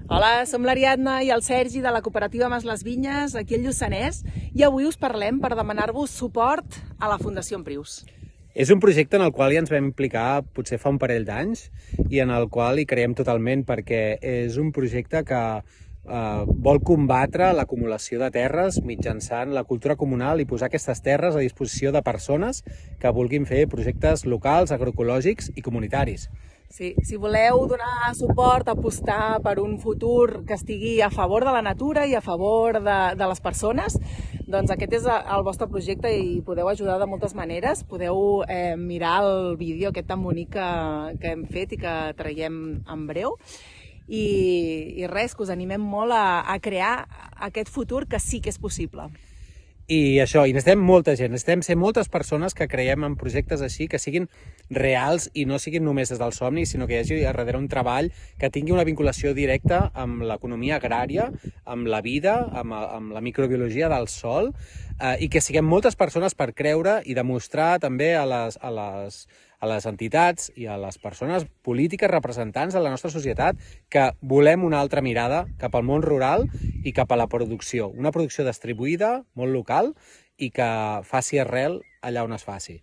Hola, som l'Ariadna i el Sergi de la cooperativa Mas les Vinyes, aquí al Lluçanès, i avui us parlem per demanar-vos suport a la Fundació Emprius. És un projecte en el qual ja ens vam implicar potser fa un parell d'anys i en el qual hi creiem totalment perquè és un projecte que vol combatre l'acumulació de terres mitjançant la cultura comunal i posar aquestes terres a disposició de persones que vulguin fer projectes locals, agroecològics i comunitaris. Sí, si voleu donar suport, apostar per un futur que estigui a favor de la natura i a favor de les persones, doncs aquest és el vostre projecte i podeu ajudar de moltes maneres. Podeu mirar el vídeo aquest tan bonic que hem fet i que traiem en breu. I res, que us animem molt a crear aquest futur que sí que és possible. I això, i necessitem molta gent, necessitem ser moltes persones que creiem en projectes així, que siguin reals i no siguin només des del somni, sinó que hi hagi a darrere un treball que tingui una vinculació directa amb l'economia agrària, amb la vida, amb la microbiologia del sòl, i que siguem moltes persones per creure i demostrar també a les entitats i a les persones polítiques representants de la nostra societat que volem una altra mirada cap al món rural i cap a la producció. Una producció distribuïda, molt local, i que faci arrel allà on es faci.